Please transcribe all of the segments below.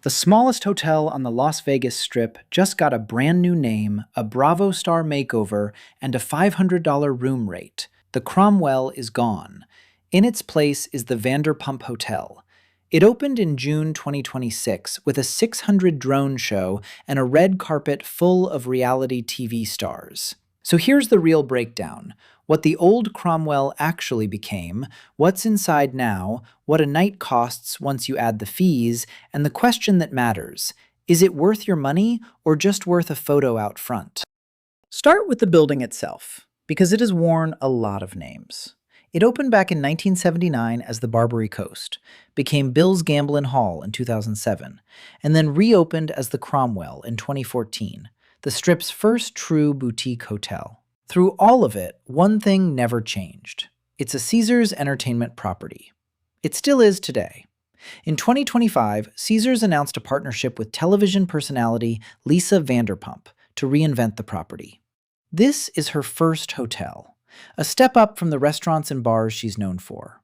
The smallest hotel on the Las Vegas Strip just got a brand new name, a Bravo Star makeover, and a $500 room rate. The Cromwell is gone. In its place is the Vanderpump Hotel. It opened in June 2026 with a 600 drone show and a red carpet full of reality TV stars. So here's the real breakdown. What the old Cromwell actually became, what's inside now, what a night costs once you add the fees, and the question that matters: is it worth your money or just worth a photo out front? Start with the building itself, because it has worn a lot of names. It opened back in 1979 as the Barbary Coast, became Bill's Gamblin' Hall in 2007, and then reopened as the Cromwell in 2014, the Strip's first true boutique hotel. Through all of it, one thing never changed. It's a Caesars Entertainment property. It still is today. In 2025, Caesars announced a partnership with television personality Lisa Vanderpump to reinvent the property. This is her first hotel, a step up from the restaurants and bars she's known for.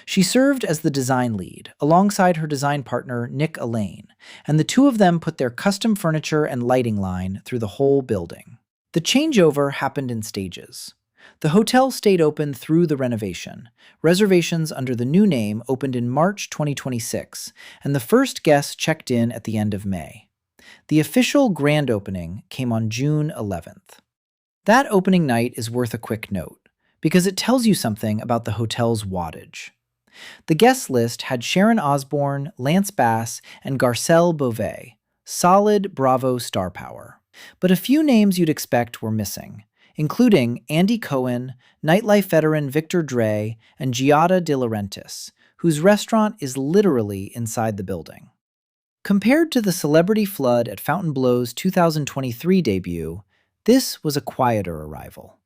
She served as the design lead, alongside her design partner Nick Elaine, and the two of them put their custom furniture and lighting line through the whole building. The changeover happened in stages. The hotel stayed open through the renovation. Reservations under the new name opened in March 2026, and the first guests checked in at the end of May. The official grand opening came on June 11th. That opening night is worth a quick note, because it tells you something about the hotel's wattage. The guest list had Sharon Osbourne, Lance Bass, and Garcelle Beauvais. Solid Bravo star power. But a few names you'd expect were missing, including Andy Cohen, nightlife veteran Victor Drai, and Giada De Laurentiis, whose restaurant is literally inside the building. Compared to the celebrity flood at Fontainebleau's 2023 debut, this was a quieter arrival.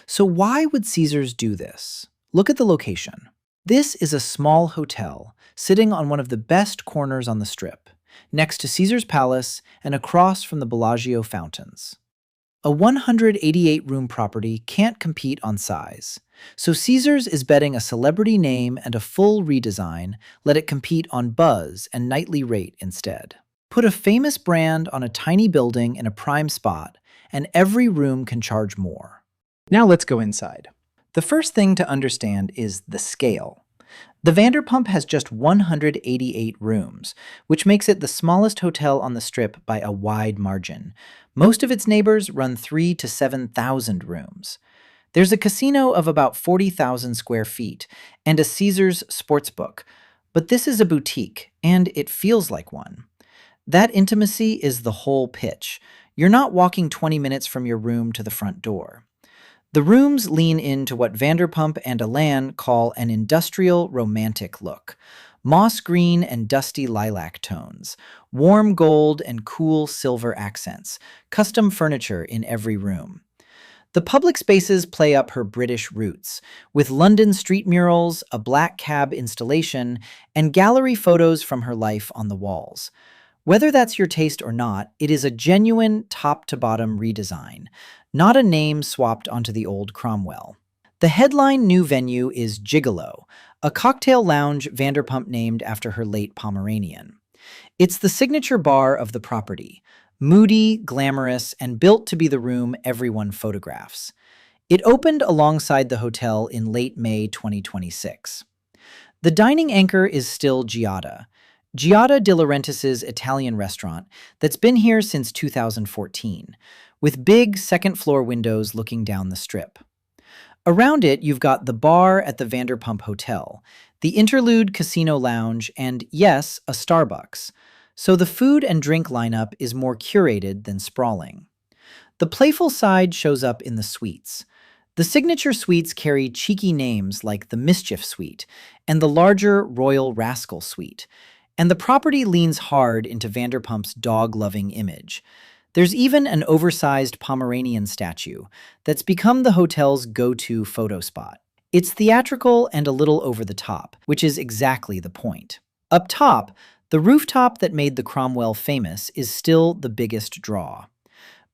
So why would Caesars do this? Look at the location. This is a small hotel sitting on one of the best corners on the Strip, next to Caesar's Palace and across from the Bellagio fountains. A 188-room property can't compete on size, so Caesars is betting a celebrity name and a full redesign let it compete on buzz and nightly rate instead. Put a famous brand on a tiny building in a prime spot, and every room can charge more. Now let's go inside. The first thing to understand is the scale. The Vanderpump has just 188 rooms, which makes it the smallest hotel on the Strip by a wide margin. Most of its neighbors run 3,000 to 7,000 rooms. There's a casino of about 40,000 square feet and a Caesars sportsbook, but this is a boutique, and it feels like one. That intimacy is the whole pitch. You're not walking 20 minutes from your room to the front door. The rooms lean into what Vanderpump and Elaine call an industrial romantic look. Moss green and dusty lilac tones, warm gold and cool silver accents, custom furniture in every room. The public spaces play up her British roots, with London street murals, a black cab installation, and gallery photos from her life on the walls. Whether that's your taste or not, it is a genuine top-to-bottom redesign, not a name swapped onto the old Cromwell. The headline new venue is Gigolo, a cocktail lounge Vanderpump named after her late Pomeranian. It's the signature bar of the property, moody, glamorous, and built to be the room everyone photographs. It opened alongside the hotel in late May 2026. The dining anchor is still Giada De Laurentiis' Italian restaurant that's been here since 2014, with big second-floor windows looking down the Strip. Around it, you've got the bar at the Vanderpump Hotel, the Interlude Casino Lounge, and, yes, a Starbucks. So the food and drink lineup is more curated than sprawling. The playful side shows up in the suites. The signature suites carry cheeky names like the Mischief Suite and the larger Royal Rascal Suite, and the property leans hard into Vanderpump's dog-loving image. There's even an oversized Pomeranian statue that's become the hotel's go-to photo spot. It's theatrical and a little over the top, which is exactly the point. Up top, the rooftop that made the Cromwell famous is still the biggest draw.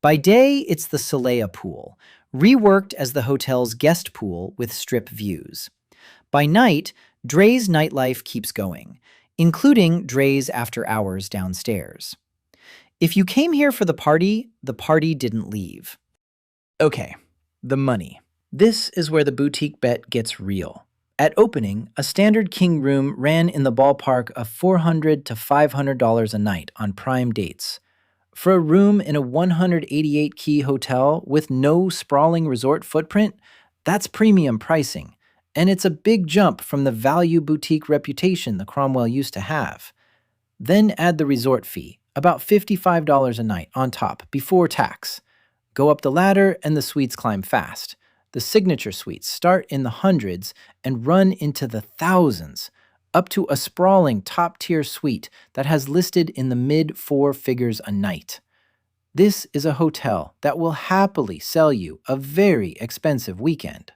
By day, it's the Soleia pool, reworked as the hotel's guest pool with Strip views. By night, Drai's nightlife keeps going. including Drai's after hours downstairs. If you came here for the party didn't leave. Okay, the money. This is where the boutique bet gets real. At opening, a standard king room ran in the ballpark of $400 to $500 a night on prime dates. For a room in a 188-key hotel with no sprawling resort footprint, that's premium pricing. And it's a big jump from the value boutique reputation the Cromwell used to have. Then add the resort fee, about $55 a night on top, before tax. Go up the ladder and the suites climb fast. The signature suites start in the hundreds and run into the thousands, up to a sprawling top-tier suite that has listed in the mid-four figures a night. This is a hotel that will happily sell you a very expensive weekend.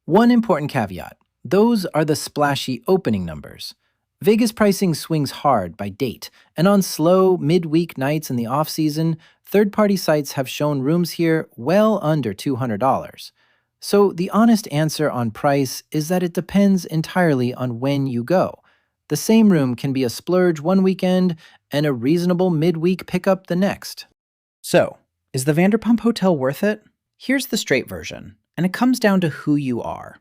One important caveat: those are the splashy opening numbers. Vegas pricing swings hard by date, and on slow, midweek nights in the off-season, third-party sites have shown rooms here well under $200. So the honest answer on price is that it depends entirely on when you go. The same room can be a splurge one weekend and a reasonable midweek pickup the next. So, is the Vanderpump Hotel worth it? Here's the straight version, and it comes down to who you are.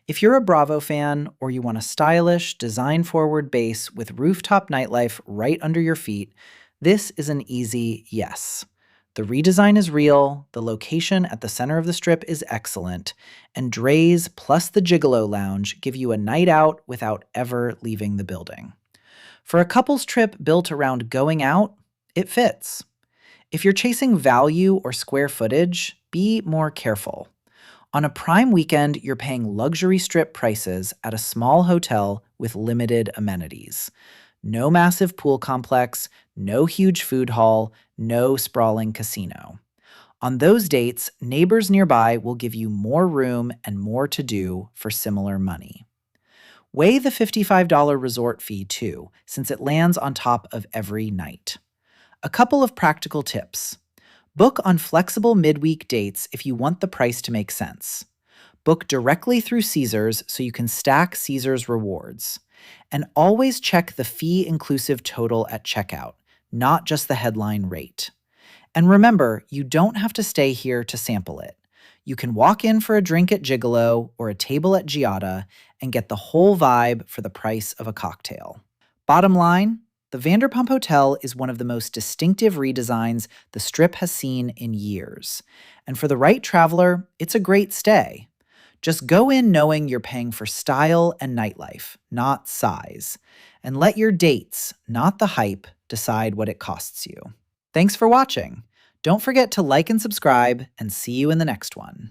If you're a Bravo fan, or you want a stylish, design-forward base with rooftop nightlife right under your feet, this is an easy yes. The redesign is real, the location at the center of the strip is excellent, and Drai's plus the Gigolo Lounge give you a night out without ever leaving the building. For a couple's trip built around going out, it fits. If you're chasing value or square footage, be more careful. On a prime weekend, you're paying luxury strip prices at a small hotel with limited amenities. No massive pool complex, no huge food hall, no sprawling casino. On those dates, neighbors nearby will give you more room and more to do for similar money. Weigh the $55 resort fee too, since it lands on top of every night. A couple of practical tips. Book on flexible midweek dates if you want the price to make sense. Book directly through Caesars so you can stack Caesars rewards. And always check the fee-inclusive total at checkout, not just the headline rate. And remember, you don't have to stay here to sample it. You can walk in for a drink at Gigolo or a table at Giada and get the whole vibe for the price of a cocktail. Bottom line, the Vanderpump Hotel is one of the most distinctive redesigns the Strip has seen in years. And for the right traveler, it's a great stay. Just go in knowing you're paying for style and nightlife, not size. And let your dates, not the hype, decide what it costs you. Thanks for watching. Don't forget to like and subscribe, and see you in the next one.